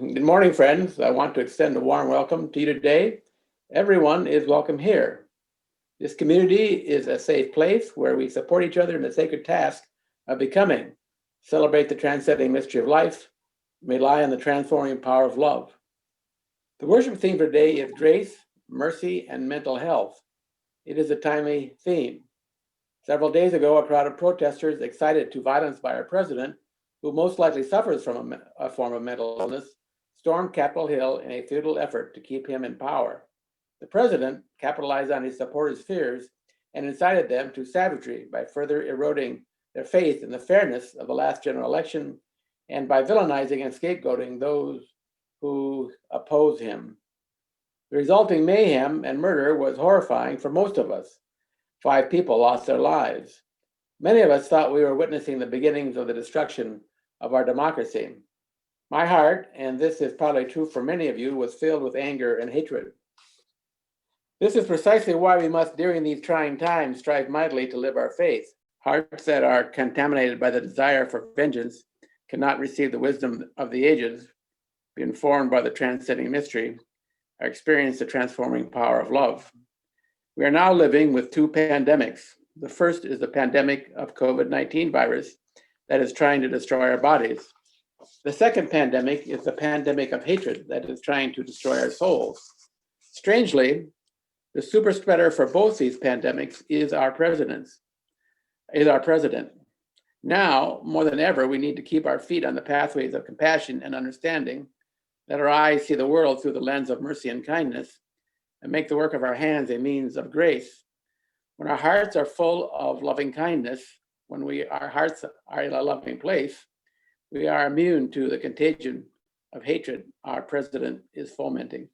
Good morning, friends. I want to extend a warm welcome to you today. Everyone is welcome here. This community is a safe place where we support each other in the sacred task of becoming, celebrate the transcending mystery of life, rely on the transforming power of love. The worship theme for today is grace, mercy, and mental health. It is a timely theme. Several days ago, a crowd of protesters excited to violence by our president, who most likely suffers from a form of mental illness, stormed Capitol Hill in a futile effort to keep him in power. The president capitalized on his supporters' fears and incited them to savagery by further eroding their faith in the fairness of the last general election and by villainizing and scapegoating those who oppose him. The resulting mayhem and murder was horrifying for most of us. 5 people lost their lives. Many of us thought we were witnessing the beginnings of the destruction of our democracy. My heart, and this is probably true for many of you, was filled with anger and hatred. This is precisely why we must, during these trying times, strive mightily to live our faith. Hearts that are contaminated by the desire for vengeance cannot receive the wisdom of the ages, be informed by the transcending mystery, or experience the transforming power of love. We are now living with 2 pandemics. The first is the pandemic of COVID-19 virus that is trying to destroy our bodies. The second pandemic is the pandemic of hatred that is trying to destroy our souls. Strangely, the super spreader for both these pandemics is our president. Now, more than ever, we need to keep our feet on the pathways of compassion and understanding, let our eyes see the world through the lens of mercy and kindness, and make the work of our hands a means of grace. When our hearts are full of loving kindness, when our hearts are in a loving place, we are immune to the contagion of hatred our president is fomenting.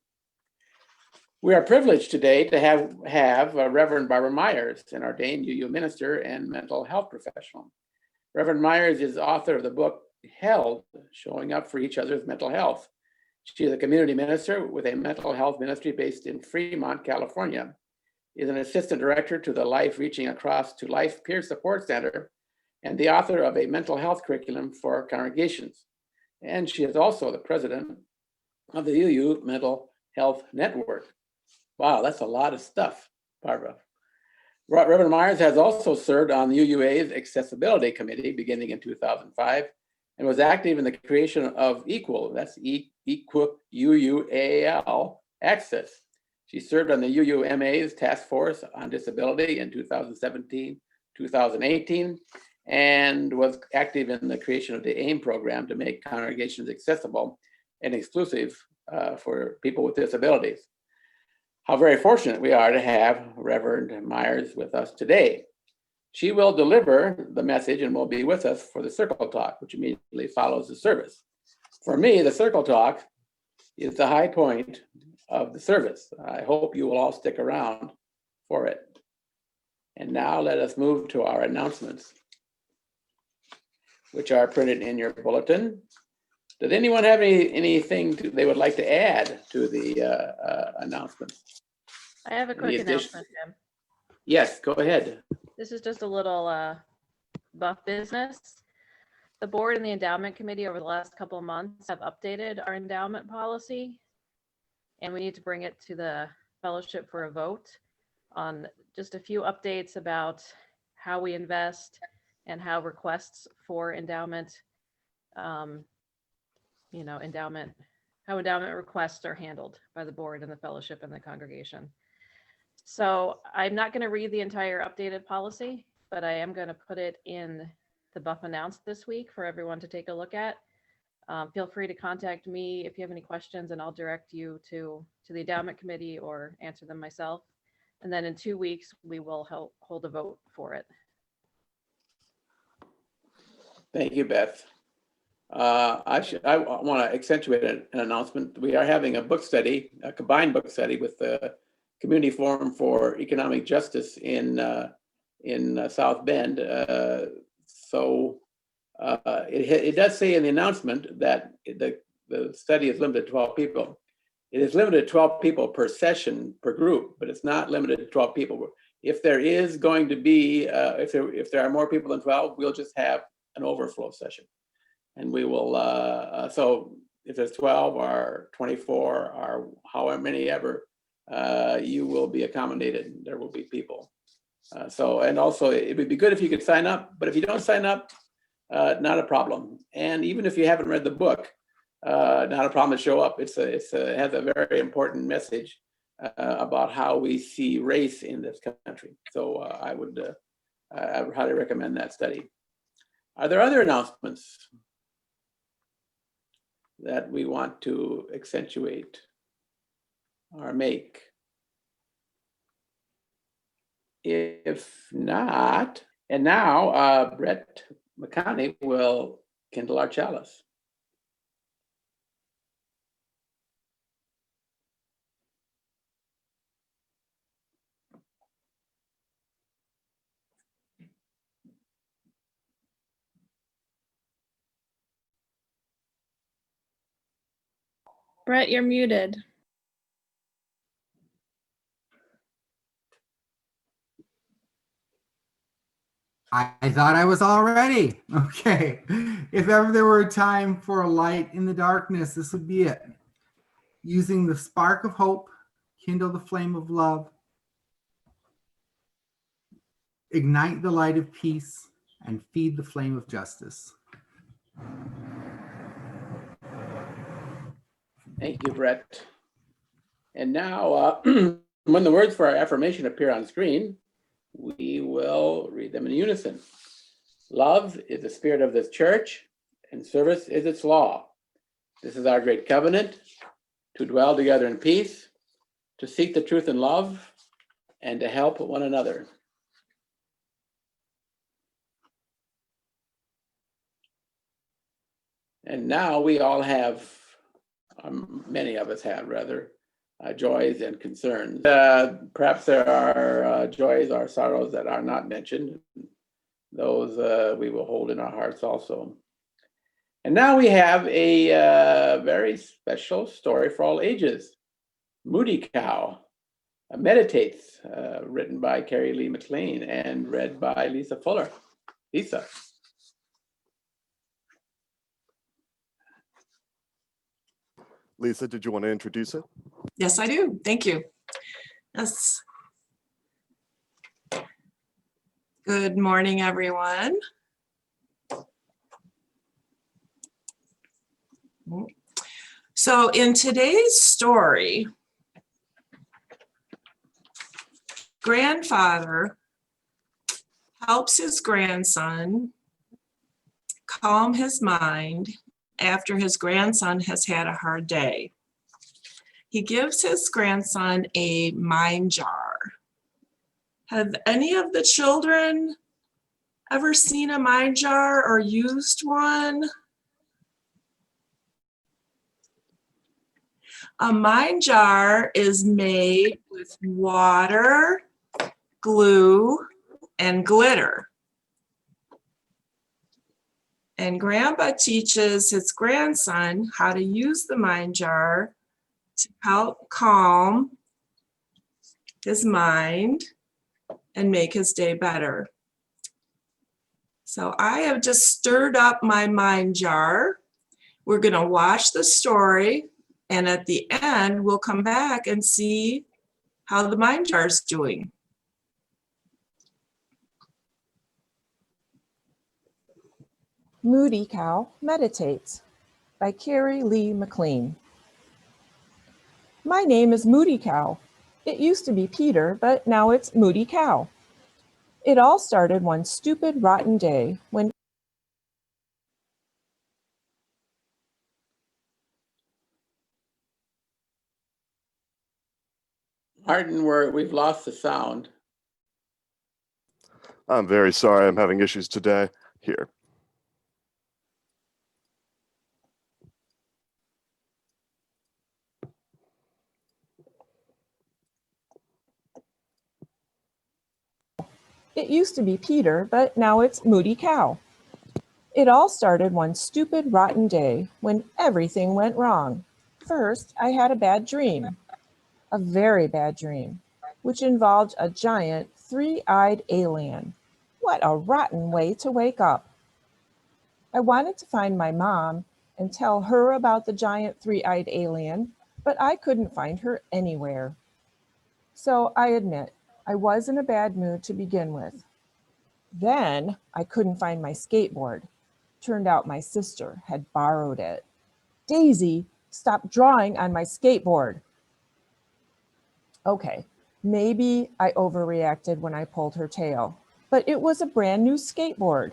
We are privileged today to have Reverend Barbara Myers, an ordained UU minister and mental health professional. Reverend Myers is author of the book, Held, Showing Up for Each Other's Mental Health. She is a community minister with a mental health ministry based in Fremont, California. Is an assistant director to the Life Reaching Across to Life Peer Support Center and the author of a mental health curriculum for congregations. And she is also the president of the UU Mental Health Network. Wow, that's a lot of stuff, Barbara. Reverend Myers has also served on the UUA's Accessibility Committee beginning in 2005 and was active in the creation of Equal, that's UUAL, Access. She served on the UUMA's Task Force on Disability in 2017, 2018, and was active in the creation of the AIM program to make congregations accessible and exclusive for people with disabilities. How very fortunate we are to have Reverend Myers with us today. She will deliver the message and will be with us for the Circle Talk, which immediately follows the service. For me, the Circle Talk is the high point of the service. I hope you will all stick around for it. And now let us move to our announcements, which are printed in your bulletin. Did anyone have anything they would like to add to the announcements? I have a quick announcement, Jim. Yes, go ahead. This is just a little BUUF business. The board and the endowment committee over the last couple of months have updated our endowment policy, and we need to bring it to the fellowship for a vote on just a few updates about how we invest and how requests for endowment, how endowment requests are handled by the board and the fellowship and the congregation. So I'm not going to read the entire updated policy, but I am going to put it in the BUUF announced this week for everyone to take a look at. Feel free to contact me if you have any questions, and I'll direct you to the endowment committee or answer them myself. And then in 2 weeks, we will hold a vote for it. Thank you, Beth. I want to accentuate an announcement. We are having a book study, a combined book study with the Community Forum for Economic Justice in South Bend. It does say in the announcement that the study is limited to 12 people. It is limited to 12 people per session per group, but it's not limited to 12 people. If there is going to be, if there are more people than 12, we'll just have an overflow session. And we will, so if it's 12 or 24 or however many ever, you will be accommodated. There will be people. And also it would be good if you could sign up, but if you don't sign up, not a problem. And even if you haven't read the book, not a problem to show up. It has a very important message about how we see race in this country. So I would highly recommend that study. Are there other announcements that we want to accentuate or make? If not, and now Brett Maccani will kindle our chalice. Brett, you're muted. I thought I was all ready. Okay. If ever there were a time for a light in the darkness, this would be it. Using the spark of hope, kindle the flame of love, ignite the light of peace, and feed the flame of justice. Thank you, Brett. And now, when the words for our affirmation appear on screen, we will read them in unison. Love is the spirit of this church, and service is its law. This is our great covenant, to dwell together in peace, to seek the truth in love, and to help one another. And now we all have, many of us have rather, joys and concerns. Perhaps there are joys or sorrows that are not mentioned. Those we will hold in our hearts also. And now we have a very special story for all ages. Moody Cow Meditates, written by Kerry Lee MacLean and read by Lisa Fuller. Lisa. Lisa, did you want to introduce it? Yes, I do. Thank you. Yes. Good morning, everyone. So in today's story, grandfather helps his grandson calm his mind after his grandson has had a hard day. He gives his grandson a mind jar. Have any of the children ever seen a mind jar or used one? A mind jar is made with water, glue, and glitter. And Grandpa teaches his grandson how to use the mind jar to help calm his mind and make his day better. So I have just stirred up my mind jar. We're going to watch the story, and at the end, we'll come back and see how the mind jar is doing. Moody Cow Meditates by Kerry Lee MacLean. My name is Moody Cow. It used to be Peter, but now it's Moody Cow. It all started one stupid, rotten day when Martin, we've lost the sound. I'm very sorry, I'm having issues today. Here. It used to be Peter, but now it's Moody Cow. It all started one stupid, rotten day when everything went wrong. First, I had a bad dream, a very bad dream, which involved a giant, three-eyed alien. What a rotten way to wake up. I wanted to find my mom and tell her about the giant three-eyed alien, but I couldn't find her anywhere. So I admit, I was in a bad mood to begin with. Then I couldn't find my skateboard. Turned out my sister had borrowed it. Daisy, stop drawing on my skateboard. Okay, maybe I overreacted when I pulled her tail, but it was a brand new skateboard.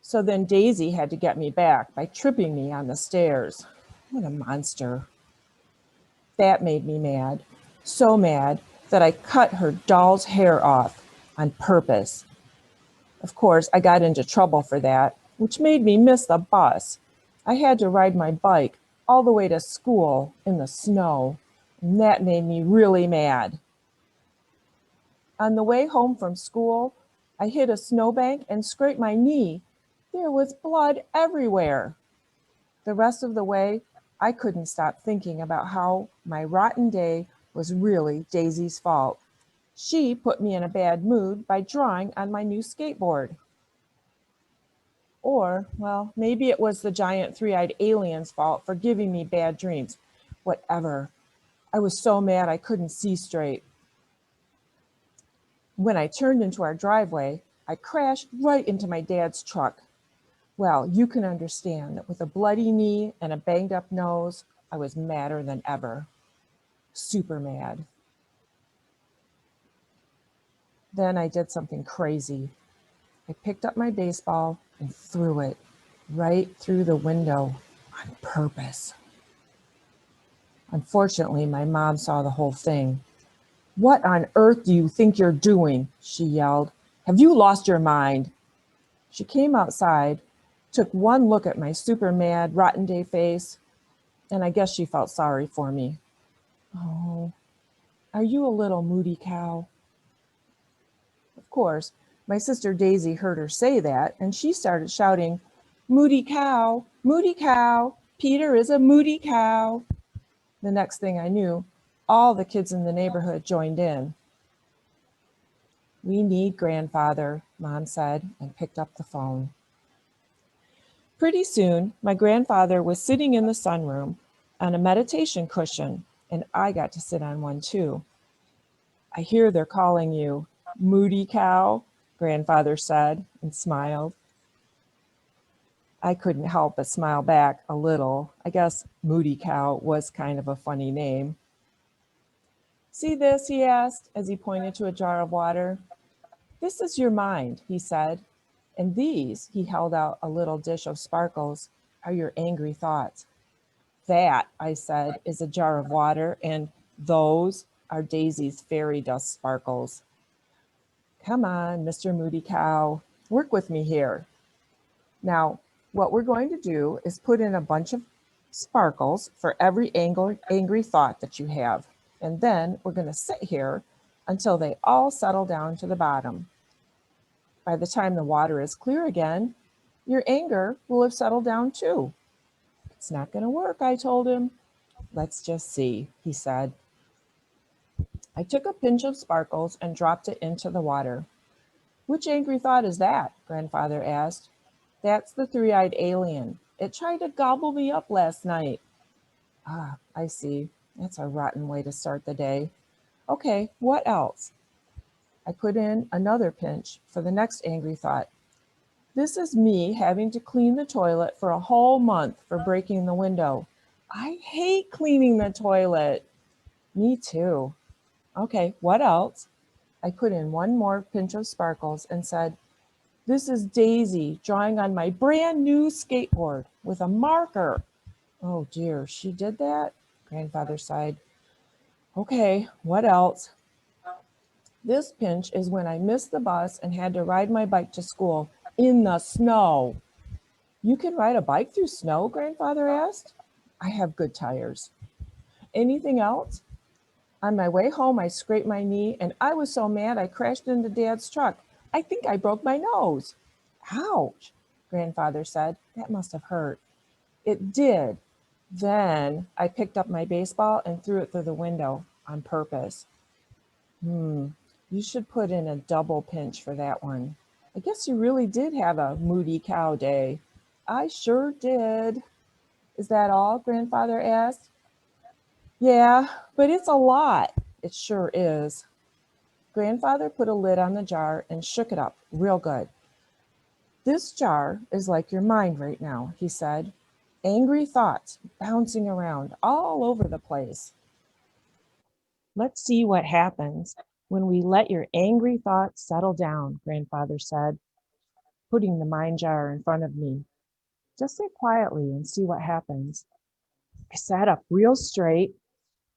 So then Daisy had to get me back by tripping me on the stairs. What a monster. That made me mad, so mad that I cut her doll's hair off on purpose. Of course, I got into trouble for that, which made me miss the bus. I had to ride my bike all the way to school in the snow, and that made me really mad. On the way home from school, I hit a snowbank and scraped my knee. There was blood everywhere. The rest of the way, I couldn't stop thinking about how my rotten day was really Daisy's fault. She put me in a bad mood by drawing on my new skateboard. Or, well, maybe it was the giant three-eyed alien's fault for giving me bad dreams. Whatever. I was so mad I couldn't see straight. When I turned into our driveway, I crashed right into my dad's truck. Well, you can understand that with a bloody knee and a banged up nose, I was madder than ever. Super mad. Then I did something crazy. I picked up my baseball and threw it right through the window on purpose. Unfortunately, my mom saw the whole thing. "What on earth do you think you're doing?" she yelled. "Have you lost your mind?" She came outside, took one look at my super mad, rotten day face, and I guess she felt sorry for me. "Oh, are you a little moody cow?" Of course, my sister Daisy heard her say that, and she started shouting, "Moody cow, moody cow, Peter is a moody cow." The next thing I knew, all the kids in the neighborhood joined in. "We need grandfather," Mom said, and picked up the phone. Pretty soon, my grandfather was sitting in the sunroom on a meditation cushion, and I got to sit on one too. "I hear they're calling you Moody Cow," grandfather said and smiled. I couldn't help but smile back a little. I guess Moody Cow was kind of a funny name. "See this?" he asked as he pointed to a jar of water. "This is your mind," he said. "And these," he held out a little dish of sparkles, "are your angry thoughts." "That," I said, "is a jar of water, and those are Daisy's fairy dust sparkles." "Come on, Mr. Moody Cow, work with me here." Now, what we're going to do is put in a bunch of sparkles for every angry thought that you have. And then we're going to sit here until they all settle down to the bottom. By the time the water is clear again, your anger will have settled down too. "It's not going to work," I told him. "Let's just see," he said. I took a pinch of sparkles and dropped it into the water. "Which angry thought is that?" grandfather asked. "That's the three-eyed alien. It tried to gobble me up last night." "Ah, I see. That's a rotten way to start the day. Okay, what else?" I put in another pinch for the next angry thought. "This is me having to clean the toilet for a whole month for breaking the window. I hate cleaning the toilet." "Me too." "Okay, what else?" I put in one more pinch of sparkles and said, "This is Daisy drawing on my brand new skateboard with a marker." "Oh dear, she did that?" grandfather sighed. "Okay, what else?" "This pinch is when I missed the bus and had to ride my bike to school in the snow." "You can ride a bike through snow?" grandfather asked. "I have good tires." "Anything else?" "On my way home, I scraped my knee and I was so mad I crashed into Dad's truck. I think I broke my nose." "Ouch," grandfather said. "That must have hurt." "It did. Then I picked up my baseball and threw it through the window on purpose." You should put in a double pinch for that one. I guess you really did have a moody cow day." "I sure did." Is that all? Grandfather asked. Yeah, but it's a lot. It sure is. Grandfather put a lid on the jar and shook it up real good. This jar is like your mind right now, he said. Angry thoughts bouncing around all over the place. Let's see what happens when we let your angry thoughts settle down, Grandfather said, putting the mind jar in front of me. Just sit quietly and see what happens. I sat up real straight,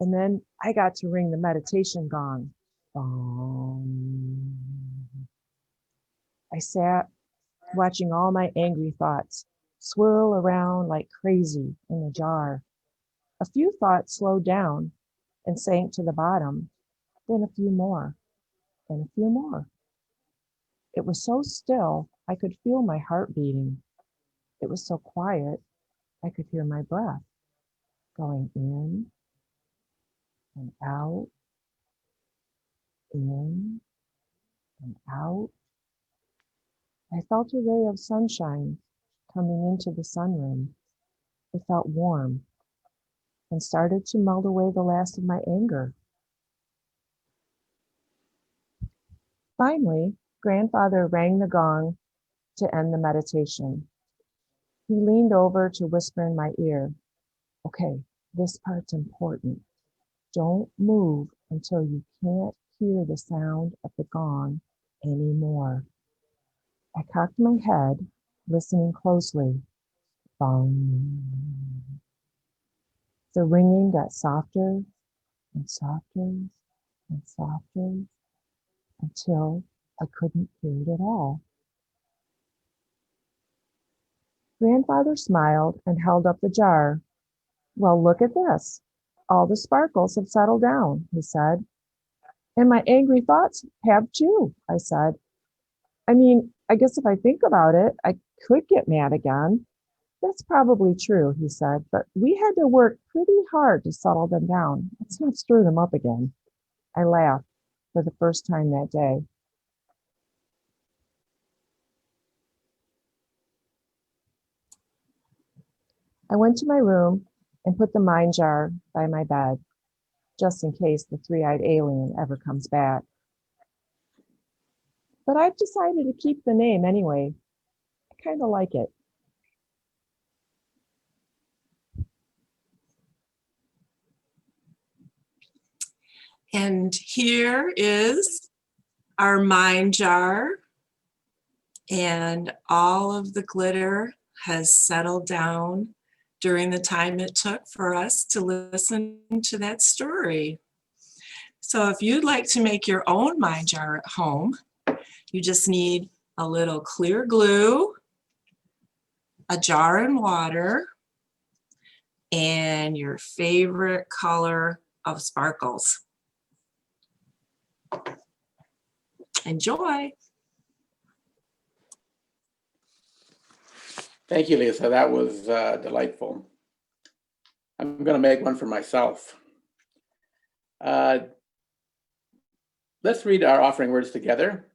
and then I got to ring the meditation gong. Bong. I sat watching all my angry thoughts swirl around like crazy in the jar. A few thoughts slowed down and sank to the bottom, then a few more, and a few more. It was so still, I could feel my heart beating. It was so quiet, I could hear my breath going in and out, in and out. I felt a ray of sunshine coming into the sunroom. It felt warm and started to melt away the last of my anger. Finally, Grandfather rang the gong to end the meditation. He leaned over to whisper in my ear, okay, this part's important. Don't move until you can't hear the sound of the gong anymore. I cocked my head, listening closely. Bong. The ringing got softer and softer and softer until I couldn't hear it at all. Grandfather smiled and held up the jar. Well, look at this. All the sparkles have settled down, he said. And my angry thoughts have too, I said. I mean, I guess if I think about it, I could get mad again. That's probably true, he said, but we had to work pretty hard to settle them down. Let's not stir them up again. I laughed for the first time that day. I went to my room and put the mind jar by my bed, just in case the three-eyed alien ever comes back. But I've decided to keep the name anyway. I kind of like it. And here is our mind jar, and all of the glitter has settled down during the time it took for us to listen to that story. So if you'd like to make your own mind jar at home, you just need a little clear glue, a jar and water, and your favorite color of sparkles. Enjoy. Thank you, Lisa. That was delightful. I'm going to make one for myself. Let's read our offering words together.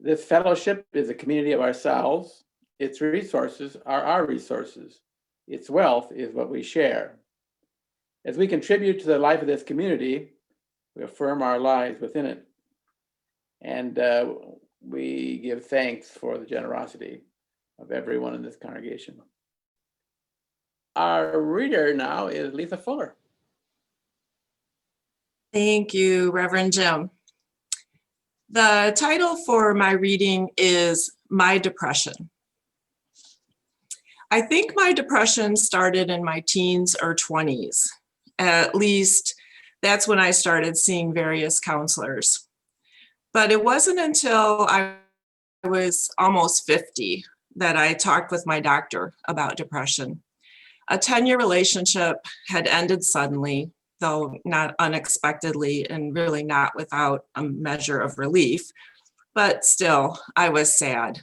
This fellowship is a community of ourselves. Its resources are our resources. Its wealth is what we share. As we contribute to the life of this community, we affirm our lives within it. And we give thanks for the generosity of everyone in this congregation. Our reader now is Lisa Fuller. Thank you, Reverend Jim. The title for my reading is My Depression. I think my depression started in my teens or 20s. At least that's when I started seeing various counselors. But it wasn't until I was almost 50 that I talked with my doctor about depression. A 10-year relationship had ended suddenly, though not unexpectedly and really not without a measure of relief, but still, I was sad.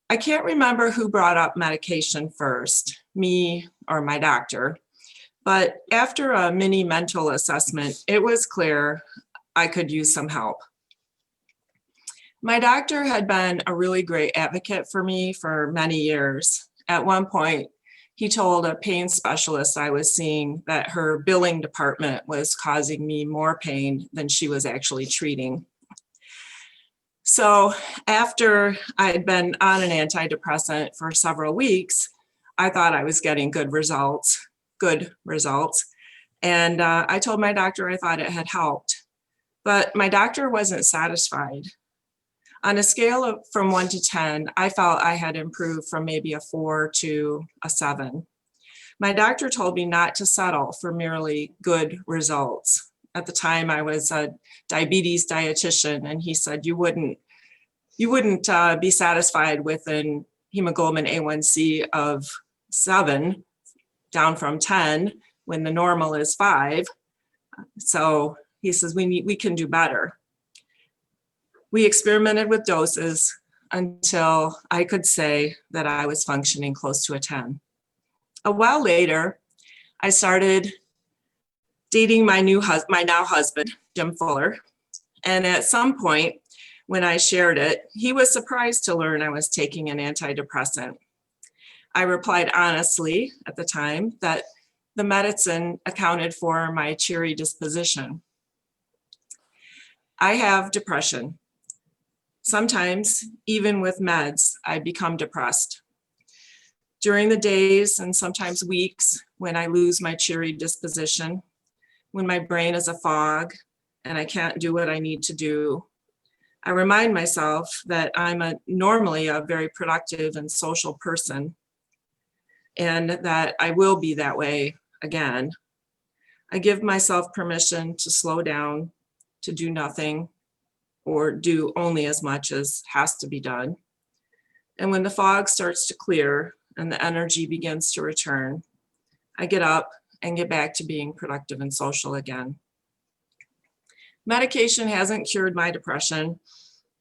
I can't remember who brought up medication first, me or my doctor, but after a mini mental assessment, it was clear I could use some help. My doctor had been a really great advocate for me for many years. At one point, he told a pain specialist I was seeing that her billing department was causing me more pain than she was actually treating. So after I had been on an antidepressant for several weeks, I thought I was getting good results. And I told my doctor I thought it had helped, but my doctor wasn't satisfied. On a scale of from 1 to 10, I felt I had improved from maybe a 4 to a 7. My doctor told me not to settle for merely good results. At the time, I was a diabetes dietitian, and he said you wouldn't be satisfied with an hemoglobin A1C of 7, down from 10, when the normal is 5. So he says we can do better. We experimented with doses until I could say that I was functioning close to a 10. A while later, I started dating my now husband, Jim Fuller. And at some point when I shared it, he was surprised to learn I was taking an antidepressant. I replied honestly at the time that the medicine accounted for my cheery disposition. I have depression. Sometimes, even with meds, I become depressed. During the days and sometimes weeks when I lose my cheery disposition, when my brain is a fog and I can't do what I need to do, I remind myself that I'm normally a very productive and social person, and that I will be that way again. I give myself permission to slow down, to do nothing, or do only as much as has to be done. And when the fog starts to clear and the energy begins to return, I get up and get back to being productive and social again. Medication hasn't cured my depression,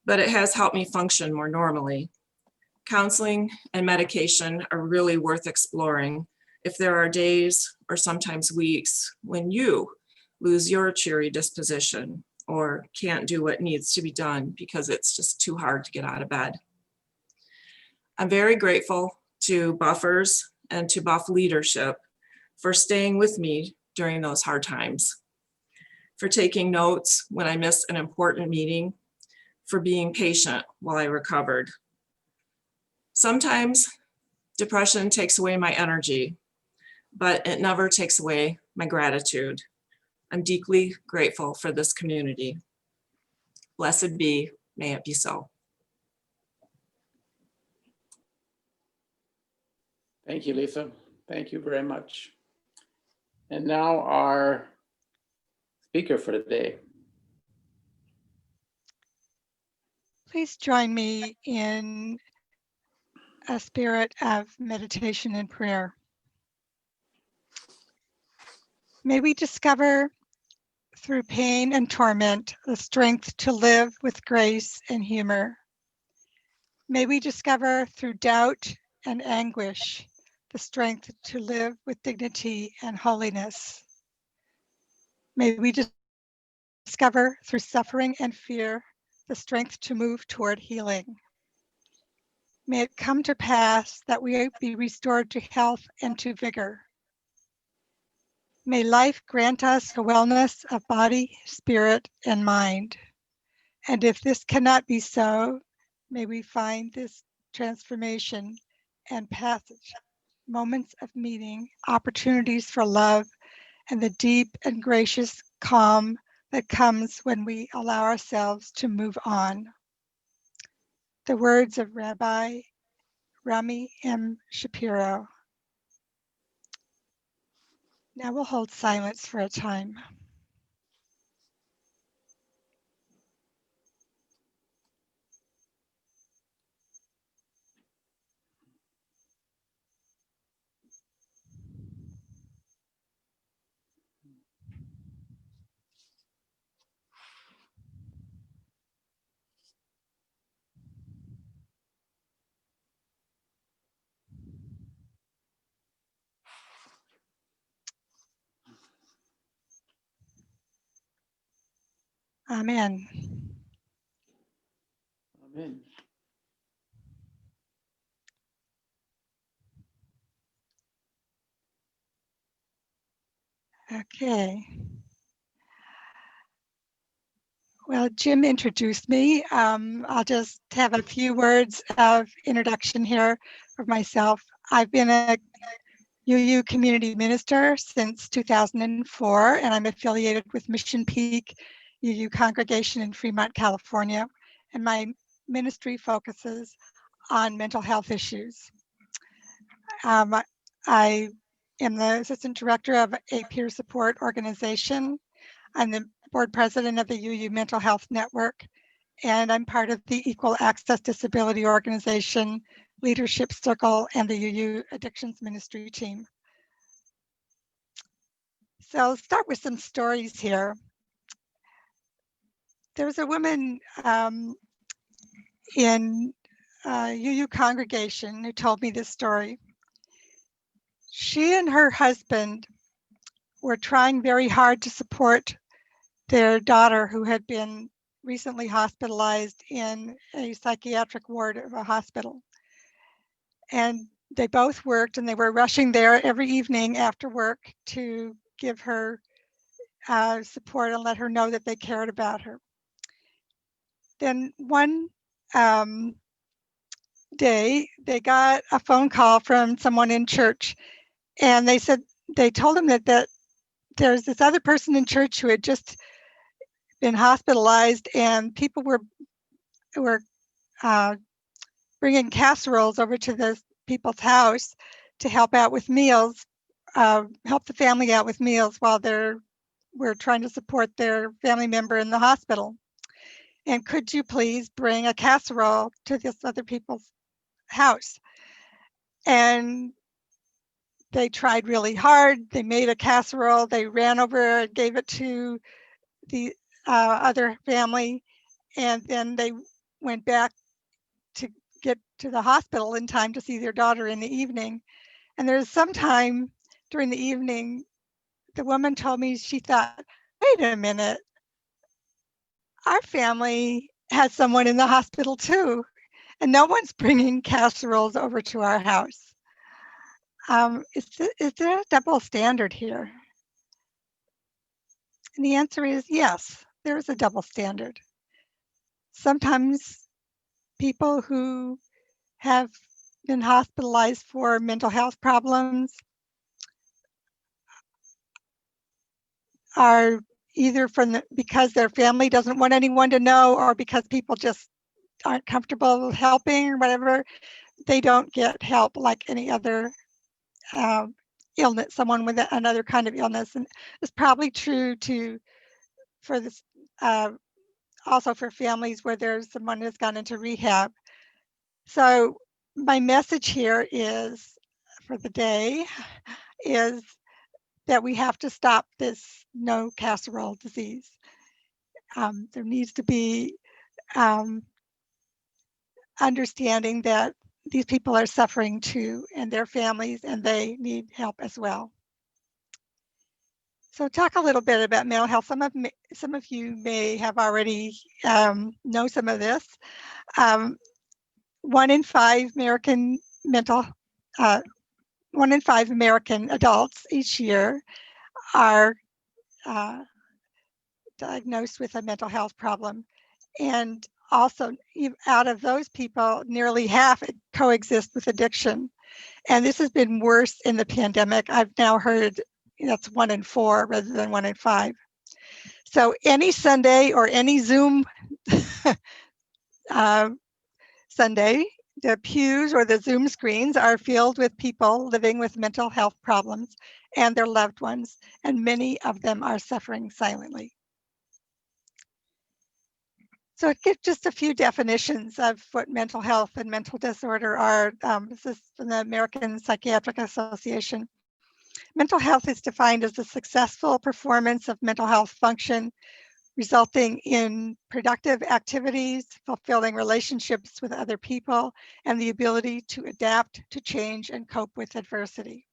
but it has helped me function more normally. Counseling and medication are really worth exploring if there are days or sometimes weeks when you lose your cheery disposition or can't do what needs to be done because it's just too hard to get out of bed. I'm very grateful to BUUFers and to BUUF leadership for staying with me during those hard times, for taking notes when I missed an important meeting, for being patient while I recovered. Sometimes depression takes away my energy, but it never takes away my gratitude. I'm deeply grateful for this community. Blessed be, may it be so. Thank you, Lisa. Thank you very much. And now our speaker for today. Please join me in a spirit of meditation and prayer. May we discover through pain and torment the strength to live with grace and humor. May we discover through doubt and anguish the strength to live with dignity and holiness. May we discover through suffering and fear the strength to move toward healing. May it come to pass that we be restored to health and to vigor. May life grant us a wellness of body, spirit, and mind. And if this cannot be so, may we find this transformation and passage, moments of meeting, opportunities for love, and the deep and gracious calm that comes when we allow ourselves to move on. The words of Rabbi Rami M. Shapiro. Now we'll hold silence for a time. Amen. Amen. Okay. Well, Jim introduced me. I'll just have a few words of introduction here for myself. I've been a UU community minister since 2004, and I'm affiliated with Mission Peak UU congregation in Fremont, California. And my ministry focuses on mental health issues. I am the assistant director of a peer support organization. I'm the board president of the UU Mental Health Network, and I'm part of the Equal Access Disability Organization Leadership Circle and the UU Addictions Ministry team. So I'll start with some stories here. There's a woman in UU congregation who told me this story. She and her husband were trying very hard to support their daughter, who had been recently hospitalized in a psychiatric ward of a hospital. And they both worked, and they were rushing there every evening after work to give her support and let her know that they cared about her. Then one day, they got a phone call from someone in church, and they told them that there's this other person in church who had just been hospitalized, and people were bringing casseroles over to the people's house to help out with meals, help the family out with meals while we're trying to support their family member in the hospital. And could you please bring a casserole to this other people's house? And they tried really hard. They made a casserole. They ran over and gave it to the other family. And then they went back to get to the hospital in time to see their daughter in the evening. And there's some time during the evening, the woman told me, she thought, wait a minute, our family has someone in the hospital too, and no one's bringing casseroles over to our house. Is there a double standard here? And the answer is yes, there is a double standard. Sometimes people who have been hospitalized for mental health problems are either because their family doesn't want anyone to know, or because people just aren't comfortable helping or whatever, they don't get help like any other illness, someone with another kind of illness. And it's probably true for this, also for families where there's someone who's gone into rehab. So my message here is, for the day, is that we have to stop this no casserole disease. There needs to be understanding that these people are suffering too, and their families, and they need help as well. So talk a little bit about mental health. Some of you may have already know some of this. 1 in 5 American adults each year are diagnosed with a mental health problem. And also, out of those people, nearly half coexist with addiction. And this has been worse in the pandemic. I've now heard that's 1 in 4 rather than 1 in 5. So any Sunday or any Zoom Sunday, the pews or the Zoom screens are filled with people living with mental health problems and their loved ones, and many of them are suffering silently. So it gives just a few definitions of what mental health and mental disorder are. This is from the American Psychiatric Association. Mental health is defined as the successful performance of mental health function, resulting in productive activities, fulfilling relationships with other people, and the ability to adapt, to change, and cope with adversity.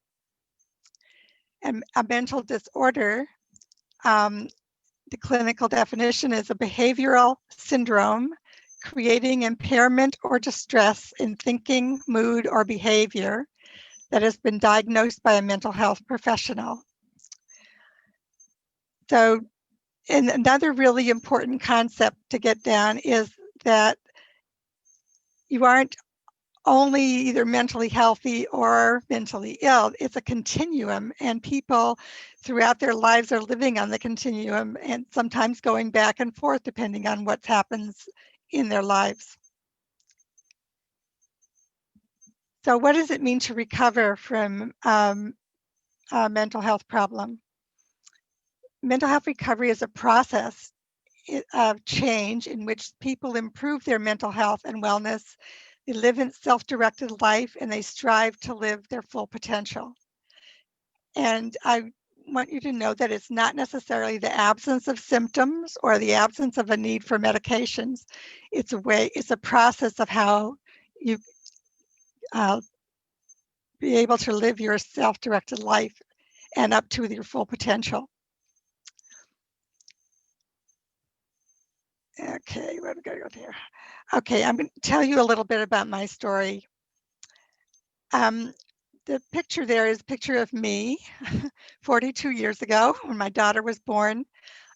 And a mental disorder, the clinical definition is a behavioral syndrome creating impairment or distress in thinking, mood, or behavior that has been diagnosed by a mental health professional. So, and another really important concept to get down is that you aren't only either mentally healthy or mentally ill. It's a continuum, and people throughout their lives are living on the continuum and sometimes going back and forth depending on what happens in their lives. So what does it mean to recover from a mental health problem? Mental health recovery is a process of change in which people improve their mental health and wellness. They live in self-directed life and they strive to live their full potential. And I want you to know that it's not necessarily the absence of symptoms or the absence of a need for medications. It's a process of how you be able to live your self-directed life and up to your full potential. Okay, we're gonna go there. Okay, I'm going to tell you a little bit about my story. The picture there is a picture of me 42 years ago when my daughter was born.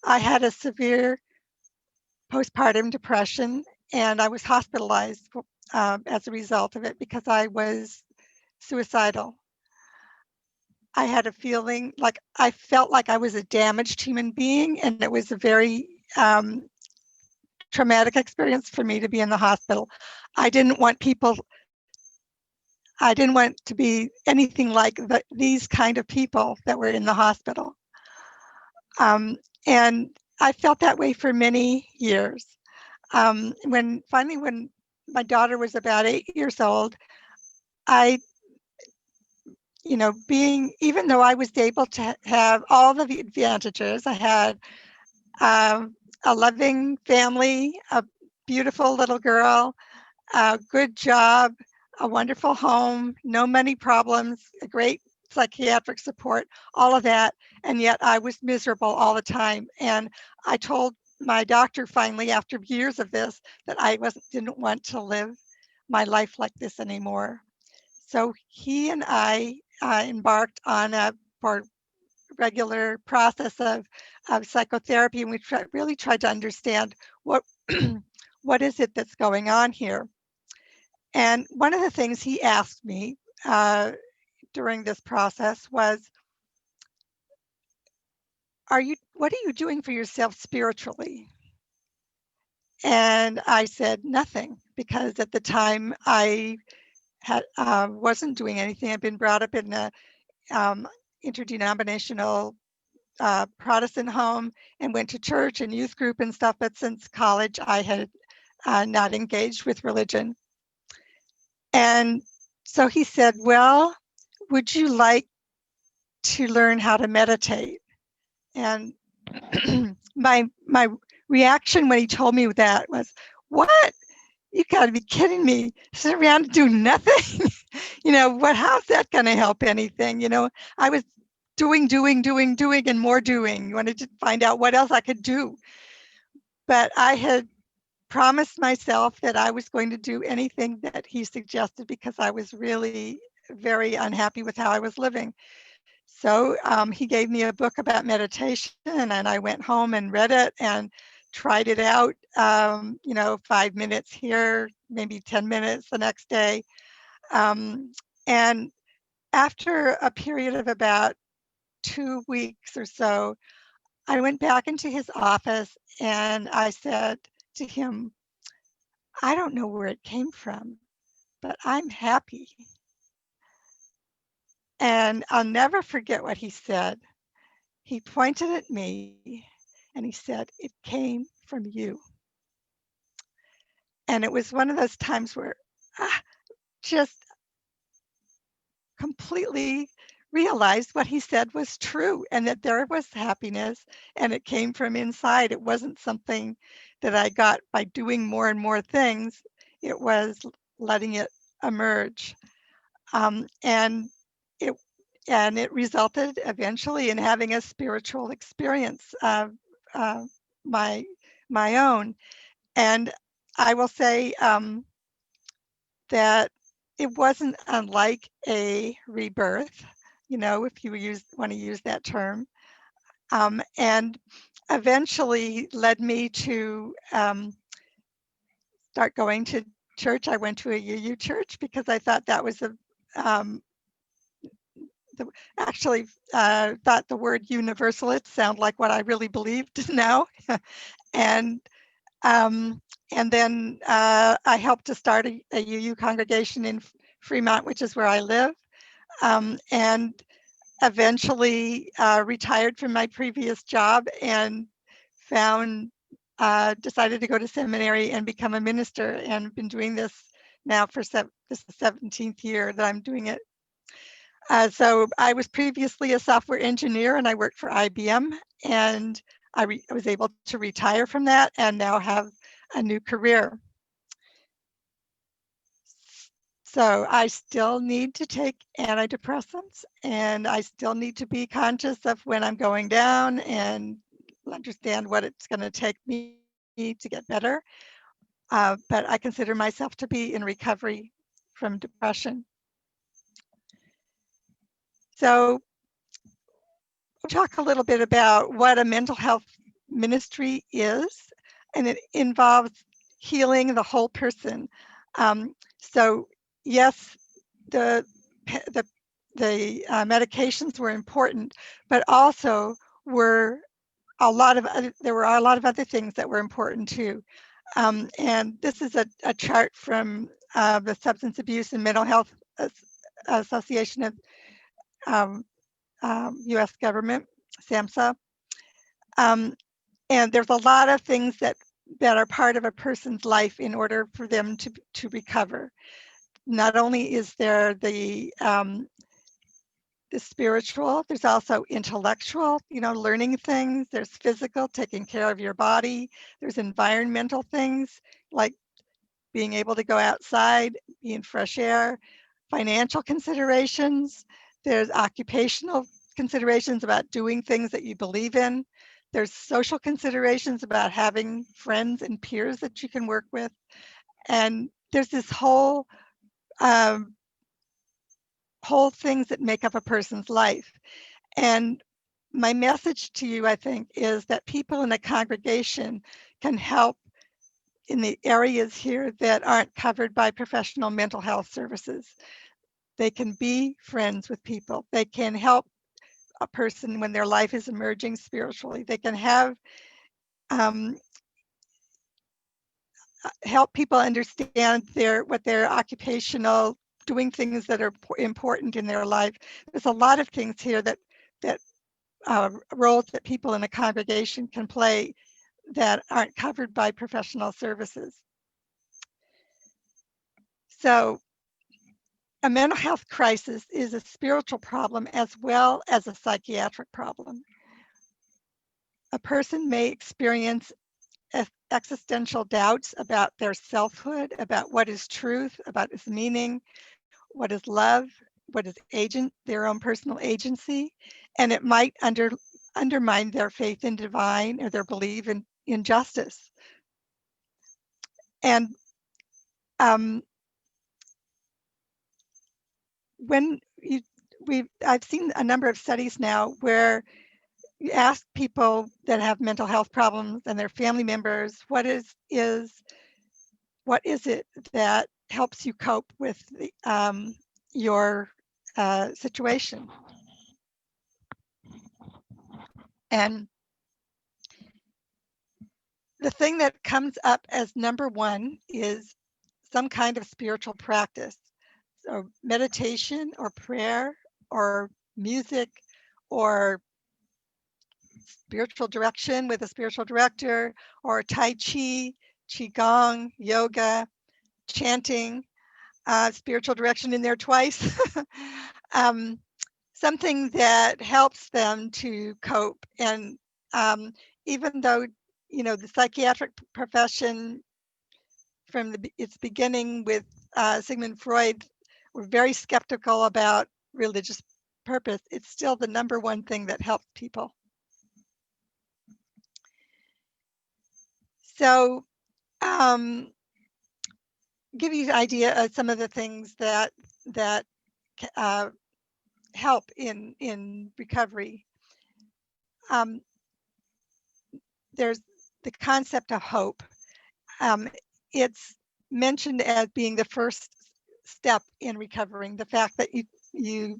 I had a severe postpartum depression and I was hospitalized as a result of it because I was suicidal. I had a feeling like I felt like I was a damaged human being, and it was a very traumatic experience for me to be in the hospital. I didn't want to be anything like these kind of people that were in the hospital. And I felt that way for many years. When my daughter was about 8 years old, even though I was able to have all of the advantages, I had a loving family, a beautiful little girl, a good job, a wonderful home, no money problems, a great psychiatric support, all of that. And yet I was miserable all the time. And I told my doctor finally, after years of this, that I didn't want to live my life like this anymore. So he and I embarked on a regular process of psychotherapy, and we really tried to understand what what is it that's going on here. And one of the things he asked me during this process was, what are you doing for yourself spiritually? And I said nothing, because at the time I wasn't doing anything. I'd been brought up in a interdenominational Protestant home and went to church and youth group and stuff, but since college I had not engaged with religion. And so he said, well, would you like to learn how to meditate? And my reaction when he told me that was, what? You gotta be kidding me. Sit around and do nothing? How's that gonna help anything? I was doing and more doing. Wanted to find out what else I could do. But I had promised myself that I was going to do anything that he suggested because I was really very unhappy with how I was living. So he gave me a book about meditation, and I went home and read it and tried it out, 5 minutes here, maybe 10 minutes the next day. And after a period of about 2 weeks or so, I went back into his office and I said to him, I don't know where it came from, but I'm happy. And I'll never forget what he said. He pointed at me and he said, it came from you. And it was one of those times where I just completely realized what he said was true, and that there was happiness and it came from inside. It wasn't something that I got by doing more and more things. It was letting it emerge. And it resulted eventually in having a spiritual experience of my own. And I will say that it wasn't unlike a rebirth, if you want to use that term. and eventually led me to start going to church. I went to a UU church because I thought that was actually thought the word universalist sound like what I really believed now. and then I helped to start a UU congregation in Fremont, which is where I live, and eventually retired from my previous job and decided to go to seminary and become a minister, and been doing this now for this is the 17th year that I'm doing it. So I was previously a software engineer and I worked for IBM, and I was able to retire from that and now have a new career. So I still need to take antidepressants, and I still need to be conscious of when I'm going down and understand what it's going to take me to get better. But I consider myself to be in recovery from depression. So we'll talk a little bit about what a mental health ministry is, and it involves healing the whole person. So yes, the medications were important, but also there were a lot of other things that were important too. And this is a chart from the Substance Abuse and Mental Health Association of U.S. government, SAMHSA. And there's a lot of things that are part of a person's life in order for them to recover. Not only is there the spiritual, there's also intellectual, learning things. There's physical, taking care of your body. There's environmental things like being able to go outside, be in fresh air. Financial considerations. There's occupational considerations about doing things that you believe in. There's social considerations about having friends and peers that you can work with. And there's this whole things that make up a person's life. And my message to you, I think, is that people in a congregation can help in the areas here that aren't covered by professional mental health services. They can be friends with people. They can help a person when their life is emerging spiritually. They can have help people understand what their occupational, doing things that are important in their life. There's a lot of things here that roles that people in a congregation can play that aren't covered by professional services. So a mental health crisis is a spiritual problem as well as a psychiatric problem. A person may experience existential doubts about their selfhood, about what is truth, about its meaning, what is love, what is their own personal agency, and it might undermine their faith in divine or their belief in justice. And I've seen a number of studies now where you ask people that have mental health problems and their family members, what is it that helps you cope with your situation? And the thing that comes up as number one is some kind of spiritual practice. So meditation or prayer or music or spiritual direction with a spiritual director, or Tai Chi, Qigong, yoga, chanting, spiritual direction in there twice. Something that helps them to cope. And even though, the psychiatric profession from its beginning with Sigmund Freud were very skeptical about religious purpose, it's still the number one thing that helps people. So give you an idea of some of the things that help in recovery. there's the concept of hope. It's mentioned as being the first step in recovering. The fact that you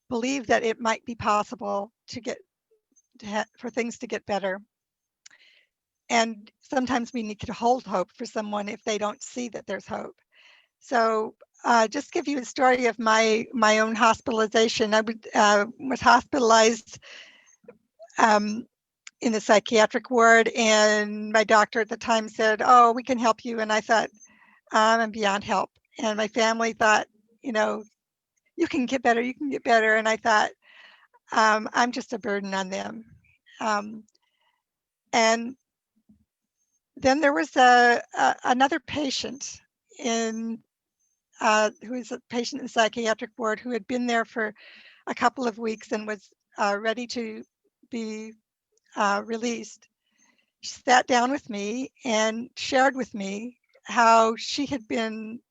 believe that it might be possible for things to get better. And sometimes we need to hold hope for someone if they don't see that there's hope. So just give you a story of my own hospitalization. I was hospitalized in the psychiatric ward, and my doctor at the time said, "Oh, we can help you." And I thought, I'm beyond help. And my family thought, you can get better, you can get better. And I thought, I'm just a burden on them. And then there was another patient who was a patient in the psychiatric ward who had been there for a couple of weeks and was ready to be released. She sat down with me and shared with me how she had been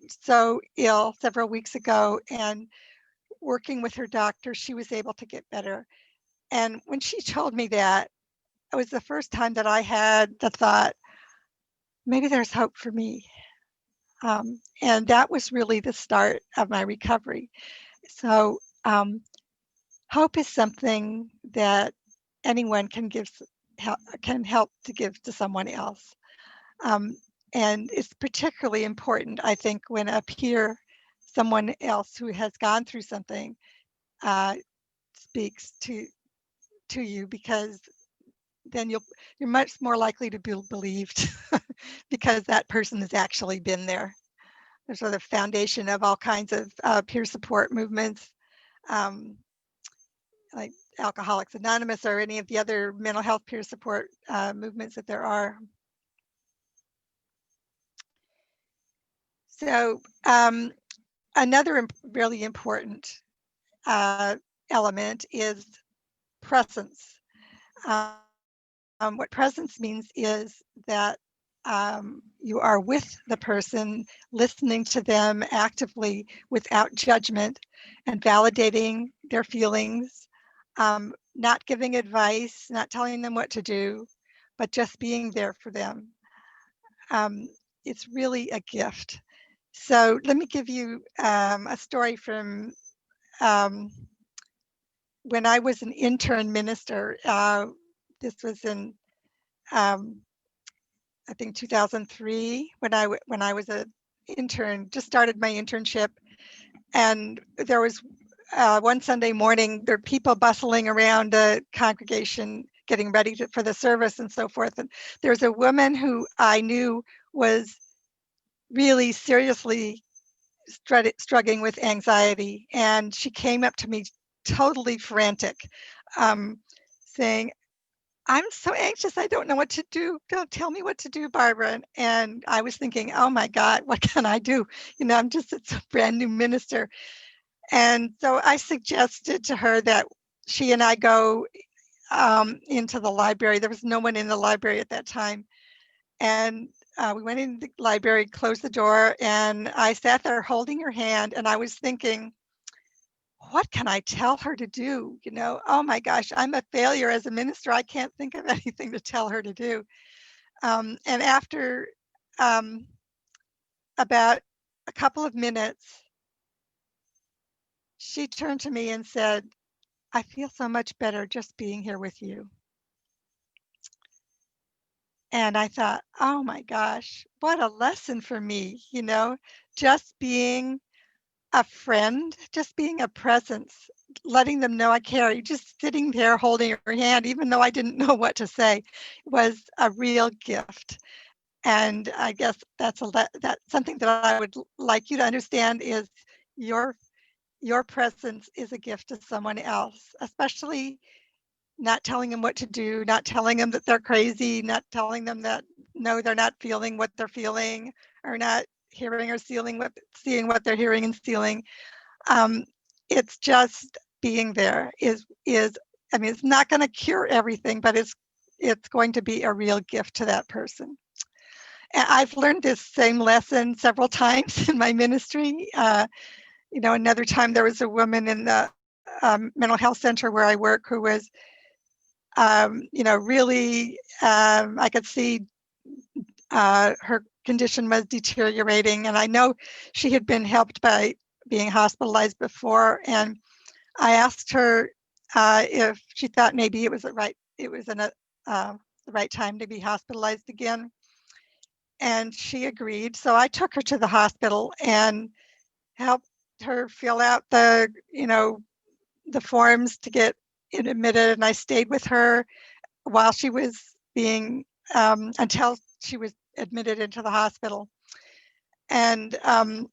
so ill several weeks ago, and working with her doctor, she was able to get better. And when she told me that, it was the first time that I had the thought, maybe there's hope for me. And that was really the start of my recovery. So hope is something that anyone can help to give to someone else. And it's particularly important, I think, when a peer, someone else who has gone through something, speaks to you, because then you're much more likely to be believed because that person has actually been there. There's sort of foundation of all kinds of peer support movements, like Alcoholics Anonymous or any of the other mental health peer support movements that there are. So another really important element is presence. What presence means is that you are with the person, listening to them actively without judgment, and validating their feelings, not giving advice, not telling them what to do, but just being there for them. It's really a gift. So let me give you a story from when I was an intern minister. This was in I think 2003 when I was an intern, just started my internship, and there was one Sunday morning, there were people bustling around the congregation getting ready for the service and so forth. And there's a woman who I knew was really seriously struggling with anxiety, and she came up to me totally frantic, saying, "I'm so anxious, I don't know what to do. Don't tell me what to do, Barbara." And I was thinking, oh my God, what can I do? I'm just a brand new minister. And so I suggested to her that she and I go into the library. There was no one in the library at that time. And we went in the library, closed the door, and I sat there holding her hand, and I was thinking, what can I tell her to do? Oh my gosh, I'm a failure as a minister. I can't think of anything to tell her to do. And after about a couple of minutes, she turned to me and said, "I feel so much better just being here with you." And I thought, oh my gosh, what a lesson for me, just being a friend, just being a presence, letting them know I care. Just sitting there holding her hand, even though I didn't know what to say, was a real gift. And I guess that's something that I would like you to understand is your presence is a gift to someone else, especially not telling them what to do, not telling them that they're crazy, not telling them that no, they're not feeling what they're feeling, or not hearing or seeing what they're hearing and feeling. It's just being there is I mean, it's not going to cure everything, but it's going to be a real gift to that person. And I've learned this same lesson several times in my ministry. Another time there was a woman in the mental health center where I work who was, really, I could see her condition was deteriorating, and I know she had been helped by being hospitalized before. And I asked her if she thought maybe it was the right time to be hospitalized again, and she agreed. So I took her to the hospital and helped her fill out the forms to get admitted, and I stayed with her while she was being until she was admitted into the hospital. And a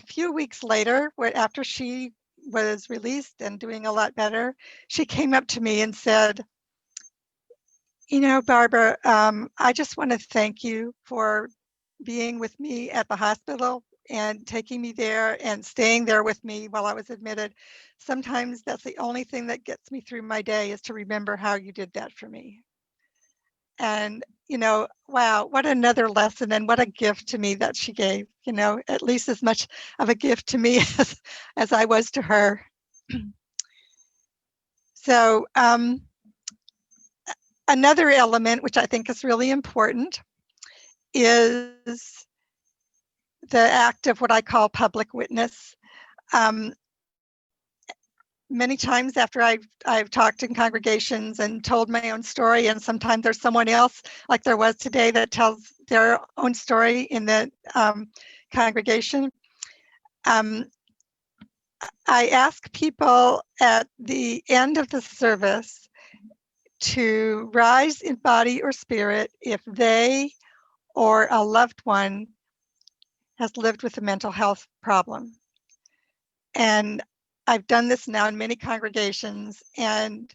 few weeks later, after she was released and doing a lot better, she came up to me and said, Barbara, I just want to thank you for being with me at the hospital and taking me there and staying there with me while I was admitted. Sometimes that's the only thing that gets me through my day, is to remember how you did that for me. And, wow, what another lesson, and what a gift to me that she gave, at least as much of a gift to me as I was to her. So another element, which I think is really important, is the act of what I call public witness. Many times after I've talked in congregations and told my own story, and sometimes there's someone else, like there was today, that tells their own story in the congregation. I ask people at the end of the service to rise in body or spirit if they or a loved one has lived with a mental health problem. And I've done this now in many congregations, and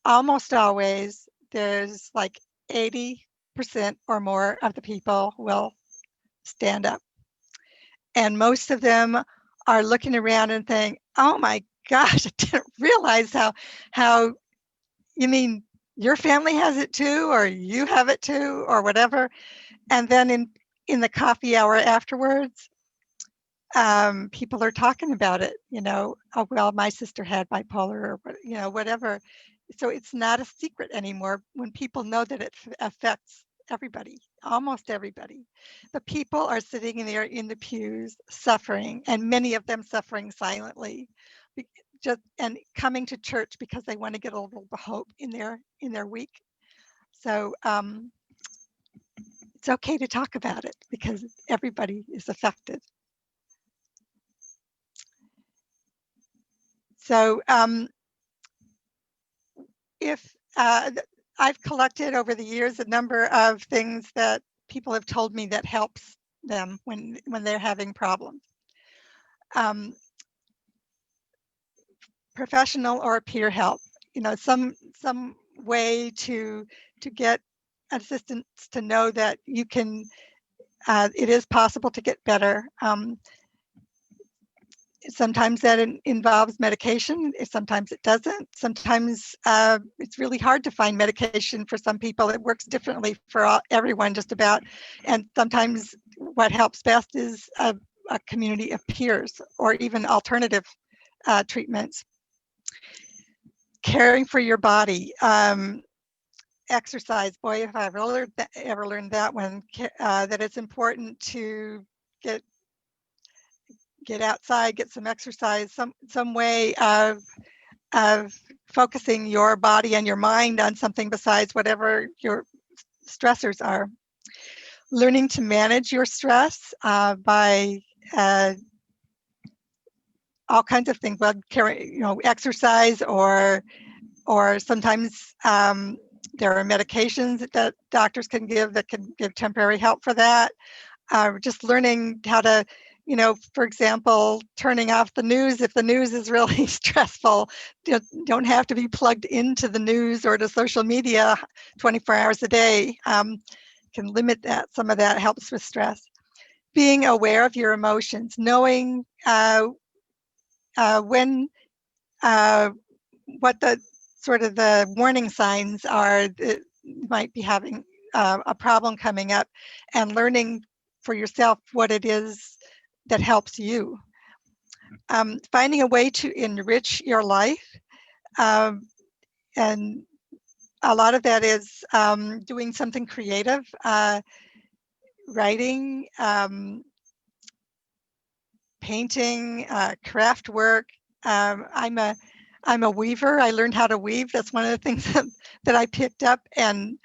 almost always there's like 80% or more of the people will stand up. And most of them are looking around and saying, oh my gosh, I didn't realize how you mean your family has it too, or you have it too, or whatever. And then in the coffee hour afterwards, people are talking about it, oh, well, my sister had bipolar, or whatever. So it's not a secret anymore when people know that it affects everybody, almost everybody. But people are sitting in there in the pews suffering, and many of them suffering silently, and coming to church because they want to get a little hope in their week. So it's okay to talk about it because everybody is affected. So if I've collected over the years a number of things that people have told me that helps them when they're having problems. Professional or peer help, some way to get assistance to know that you can, it is possible to get better. Sometimes that involves medication, sometimes it doesn't. Sometimes it's really hard to find medication for some people. It works differently for everyone just about. And sometimes what helps best is a community of peers or even alternative treatments. Caring for your body. Exercise, boy, if I've ever learned that one, that it's important to get outside, get some exercise, some way of focusing your body and your mind on something besides whatever your stressors are. Learning to manage your stress by all kinds of things, but exercise or sometimes there are medications that doctors can give that can give temporary help for that. Just learning how to, for example, turning off the news if the news is really stressful. Don't have to be plugged into the news or to social media 24 hours a day. Can limit that. Some of that helps with stress. Being aware of your emotions, knowing when what the sort of the warning signs are that you might be having a problem coming up, and learning for yourself what it is that helps you. Finding a way to enrich your life. And a lot of that is doing something creative, writing, painting, craft work. I'm a weaver. I learned how to weave. That's one of the things that I picked up, and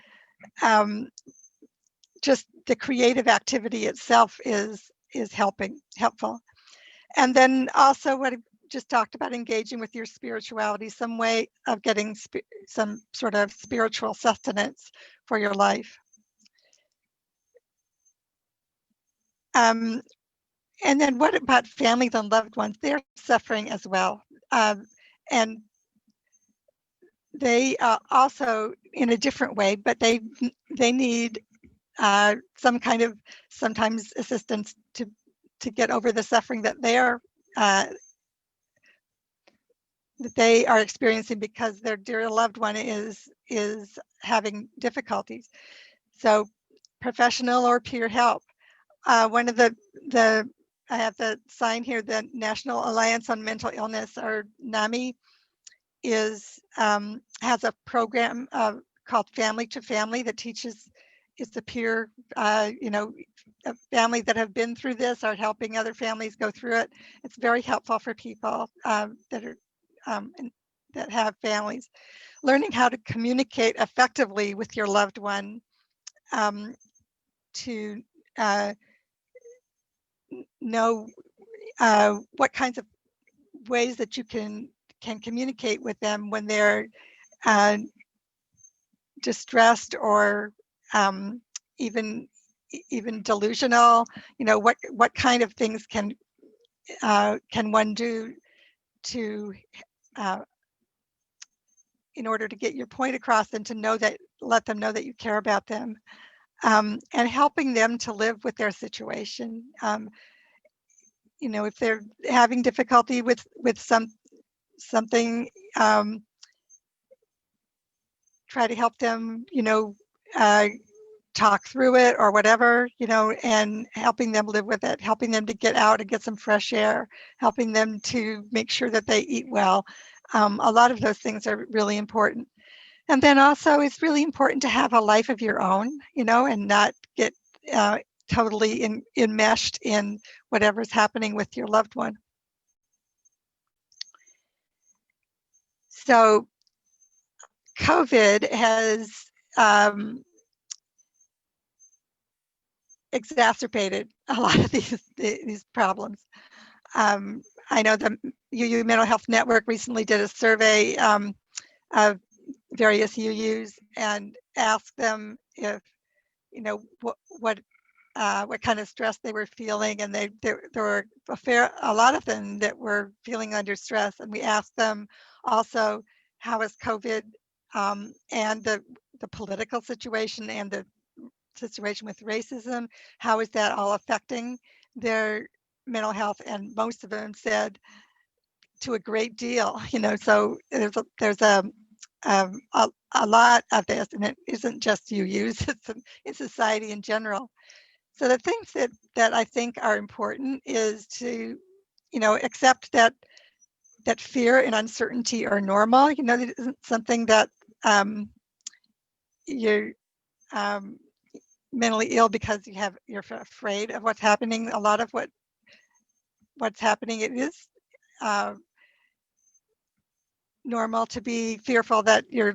just the creative activity itself is helpful. And then also what I just talked about, engaging with your spirituality, some way of getting some sort of spiritual sustenance for your life. And then what about families and loved ones? They're suffering as well. And they also, in a different way, but they need some kind of sometimes assistance to get over the suffering that they are experiencing because their dear loved one is having difficulties. So professional or peer help. One of the I have the sign here, the National Alliance on Mental Illness, or NAMI, has a program called Family to Family that teaches, it's a peer, a family that have been through this are helping other families go through it. It's very helpful for people that are that have families. Learning how to communicate effectively with your loved one, to know what kinds of ways that you can communicate with them when they're distressed or even delusional. What kind of things can one do to in order to get your point across, and to let them know that you care about them, and helping them to live with their situation. If they're having difficulty with something, try to help them, talk through it or whatever, and helping them live with it, helping them to get out and get some fresh air, helping them to make sure that they eat well. A lot of those things are really important. And then also it's really important to have a life of your own, and not get totally enmeshed in whatever's happening with your loved one. So COVID has exacerbated a lot of these problems. I know the UU Mental Health Network recently did a survey of various UUs and asked them if, what kind of stress they were feeling, and there were a lot of them that were feeling under stress. And we asked them also, how is COVID and the political situation and the situation with racism, how is that all affecting their mental health? And most of them said to a great deal. So there's a lot of this, and it isn't just UUs, it's in society in general. So the things that I think are important is to, accept that fear and uncertainty are normal. It isn't something that you're mentally ill because you're afraid of what's happening. A lot of what's happening, it is normal to be fearful that you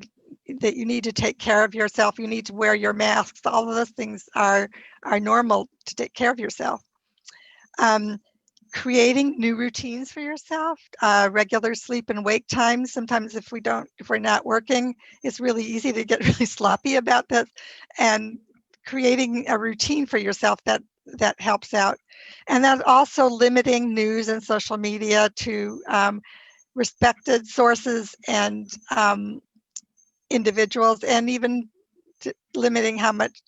need to take care of yourself. You need to wear your masks. All of those things are normal to take care of yourself. Creating new routines for yourself, regular sleep and wake times. Sometimes if we're not working, it's really easy to get really sloppy about this, and creating a routine for yourself that helps out. And then also limiting news and social media to respected sources and individuals, and even limiting how much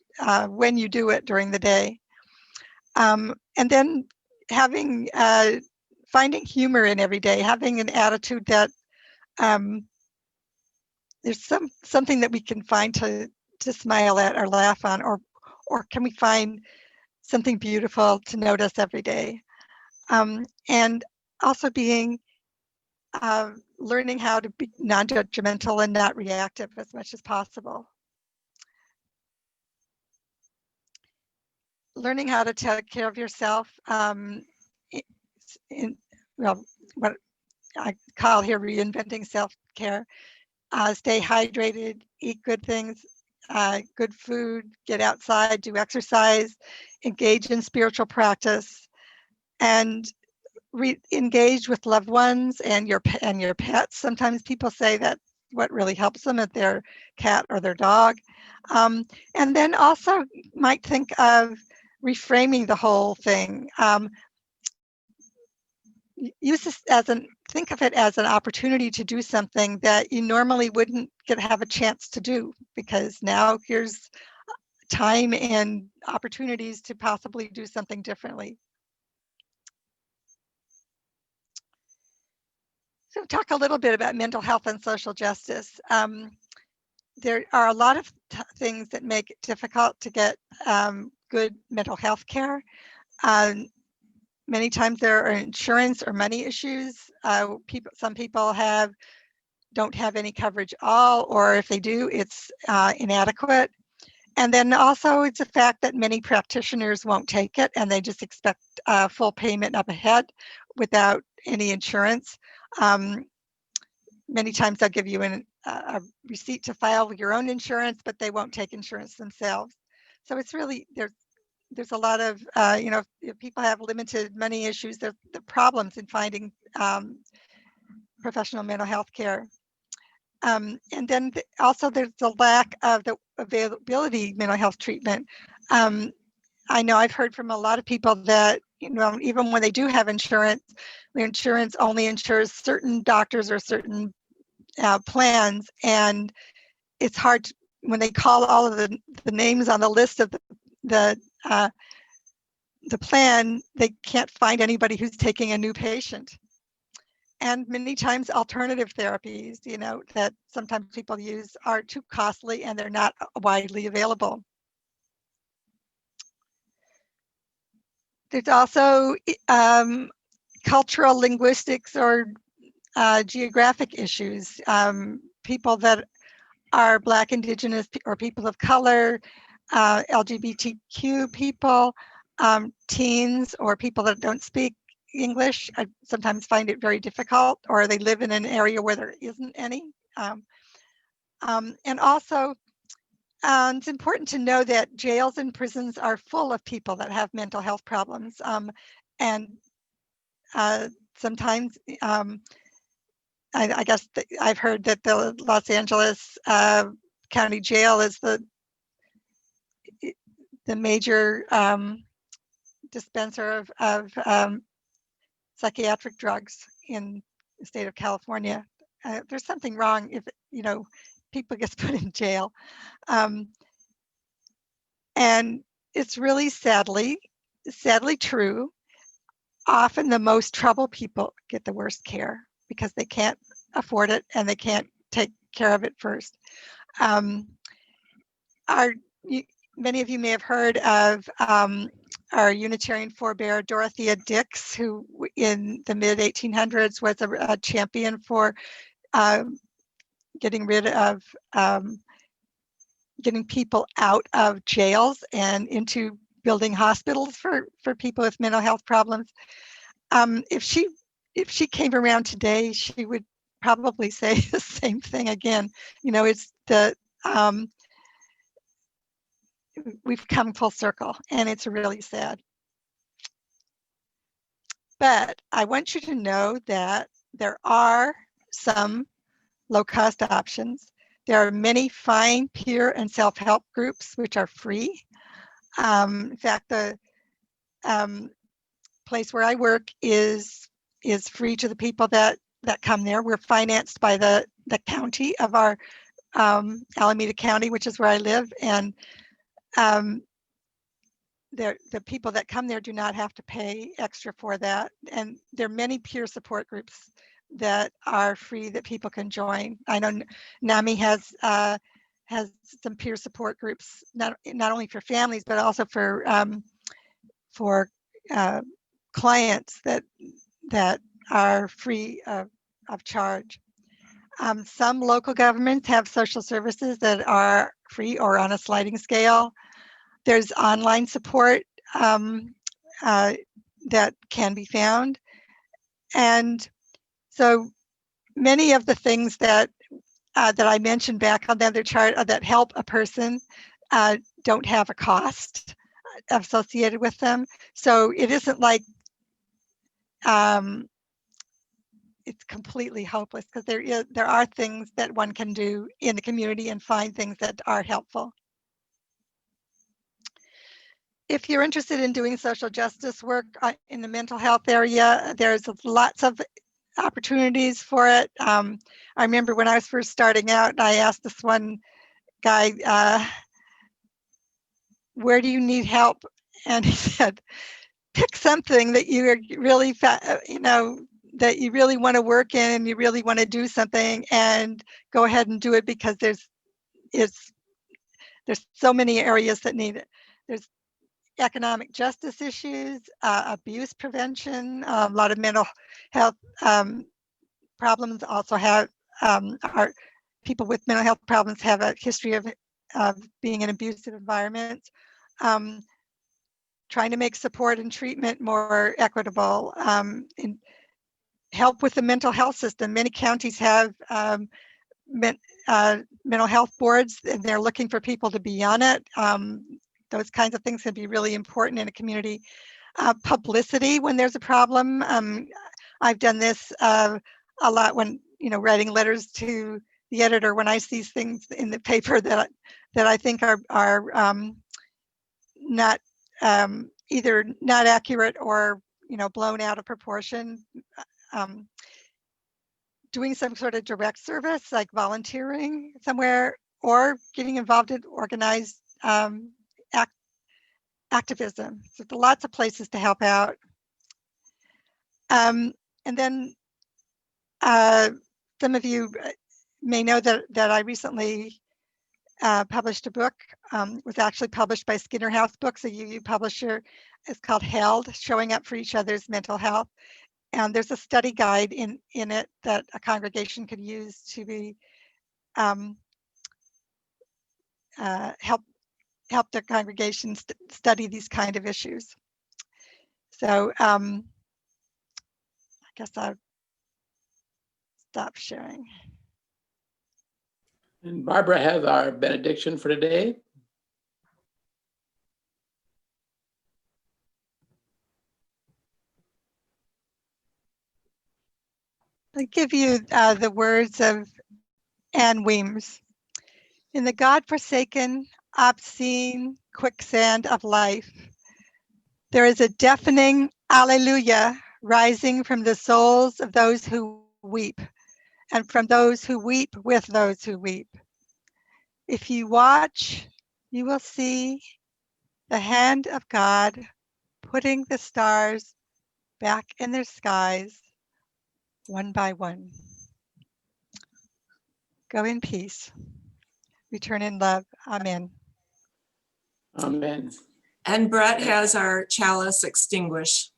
when you do it during the day. And then finding humor in every day, having an attitude that there's something that we can find to smile at or laugh on, or can we find something beautiful to notice every day? And also being learning how to be non-judgmental and not reactive as much as possible. Learning how to take care of yourself well, what I call here reinventing self-care. Stay hydrated, eat good things, good food, get outside, do exercise, engage in spiritual practice, and engage with loved ones and your pets. Sometimes people say that what really helps them is their cat or their dog. And then also might think of reframing the whole thing. Use this think of it as an opportunity to do something that you normally wouldn't have a chance to do, because now here's time and opportunities to possibly do something differently. So talk a little bit about mental health and social justice. There are a lot of things that make it difficult to get good mental health care. Many times there are insurance or money issues. Some people don't have any coverage at all, or if they do, it's inadequate. And then also it's a fact that many practitioners won't take it, and they just expect full payment up ahead without any insurance. Many times they'll give you a receipt to file your own insurance, but they won't take insurance themselves. So it's really, there's a lot of, if people have limited money issues, the problems in finding professional mental health care. And then also there's the lack of the availability mental health treatment. I know I've heard from a lot of people that, even when they do have insurance, the insurance only insures certain doctors or certain plans, and it's hard when they call all of the names on the list of the plan, they can't find anybody who's taking a new patient. And many times alternative therapies, that sometimes people use are too costly and they're not widely available. There's also cultural linguistics or geographic issues. People that are Black, Indigenous, or people of color, LGBTQ people, teens, or people that don't speak English, I sometimes find it very difficult, or they live in an area where there isn't any. And also, it's important to know that jails and prisons are full of people that have mental health problems. And sometimes, I guess I've heard that the Los Angeles County Jail is the major dispenser of psychiatric drugs in the state of California. There's something wrong if, people get put in jail. And it's really sadly true. Often the most troubled people get the worst care because they can't afford it and they can't take care of it first. Many of you may have heard of our Unitarian forebear, Dorothea Dix, who in the mid-1800s was a champion for getting rid of, getting people out of jails and into building hospitals for people with mental health problems. If she came around today, she would probably say the same thing again. It's we've come full circle, and it's really sad. But I want you to know that there are some low-cost options. There are many fine peer and self-help groups which are free. In fact, the place where I work is free to the people that come there. We're financed by the county of our Alameda County, which is where I live, and the people that come there do not have to pay extra for that. And there are many peer support groups that are free that people can join. I know NAMI has some peer support groups, not only for families, but also for clients that are free of charge. Some local governments have social services that are free or on a sliding scale. There's online support that can be found. And so many of the things that I mentioned back on the other chart that help a person don't have a cost associated with them. So it isn't like it's completely hopeless, because there are things that one can do in the community and find things that are helpful. If you're interested in doing social justice work in the mental health area, there's lots of opportunities for it. I remember when I was first starting out, I asked this one guy, where do you need help? And he said, pick something that you really, that you really want to work in and you really want to do something, and go ahead and do it, because there's so many areas that need it. There's economic justice issues, abuse prevention, a lot of mental health problems also have, people with mental health problems have a history of being in abusive environments. Trying to make support and treatment more equitable, and help with the mental health system. Many counties have mental health boards, and they're looking for people to be on it. Those kinds of things can be really important in a community. Publicity when there's a problem. I've done this a lot when, writing letters to the editor when I see things in the paper that I think are not either not accurate or blown out of proportion. Doing some sort of direct service, like volunteering somewhere, or getting involved in organized activism. So there are lots of places to help out. And then some of you may know that I recently published a book. Was actually published by Skinner House Books, a UU publisher. It's called Held, Showing Up for Each Other's Mental Health. And there's a study guide in it that a congregation could use to be help their congregations study these kind of issues. So I guess I'll stop sharing. And Barbara has our benediction for today. I'll give you the words of Anne Weems. In the God-forsaken, obscene quicksand of life, there is a deafening alleluia rising from the souls of those who weep, and from those who weep with those who weep. If you watch, you will see the hand of God putting the stars back in their skies, one by one. Go in peace. Return in love. Amen. Amen. And Brett has our chalice extinguish.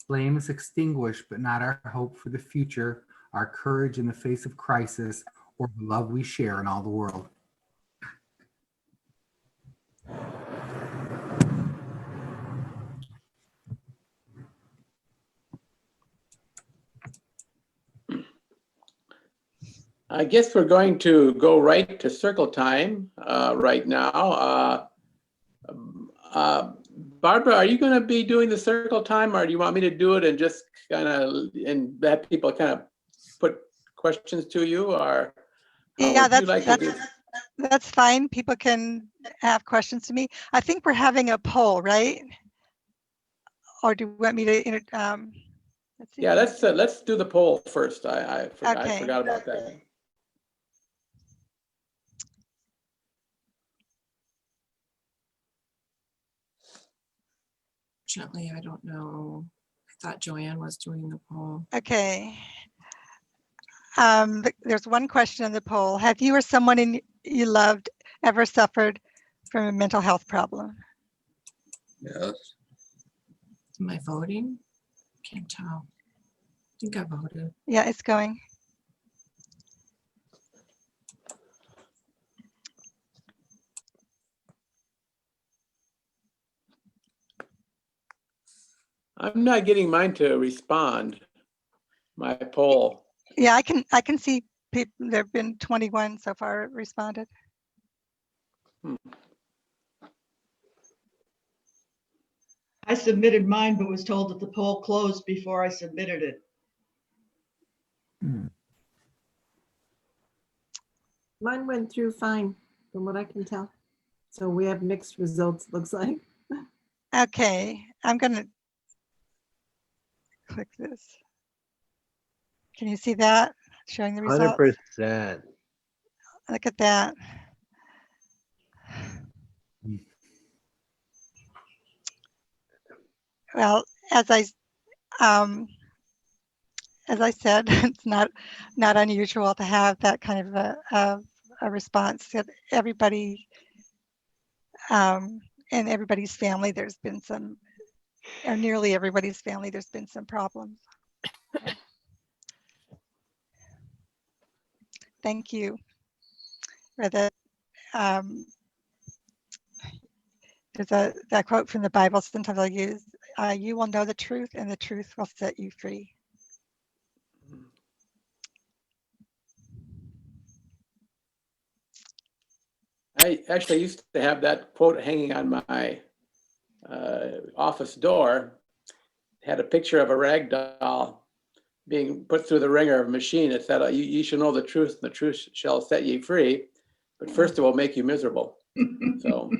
Flame is extinguished, but not our hope for the future, our courage in the face of crisis, or the love we share in all the world. I guess we're going to go right to circle time right now. Barbara, are you going to be doing the circle time, or do you want me to do it and just kind of have people kind of put questions to you, or Yeah, that's fine. People can have questions to me. I think we're having a poll, right? Or do you want me to? Let's see. Yeah, let's do the poll first. I Okay. forgot about that. Fortunately, I don't know. I thought Joanne was doing the poll. Okay. There's one question in the poll. Have you or someone you loved ever suffered from a mental health problem? Yes. Am I voting? Can't tell. I think I voted. Yeah, it's going. I'm not getting mine to respond, my poll. Yeah, I can see people, there've been 21 so far responded. I submitted mine, but was told that the poll closed before I submitted it. Mine went through fine, from what I can tell. So we have mixed results, looks like. Okay, I'm gonna click this. Can you see that? Showing the results? 100%. Look at that. Well, as I said, it's not unusual to have that kind of a response that everybody in everybody's family. There's been some, or nearly everybody's family. There's been some problems. Thank you for the. There's that quote from the Bible. Sometimes I'll use. You will know the truth, and the truth will set you free. I actually used to have that quote hanging on my office door. It had a picture of a rag doll being put through the ringer of a machine. It said, you shall know the truth, and the truth shall set you free, but first it will make you miserable. So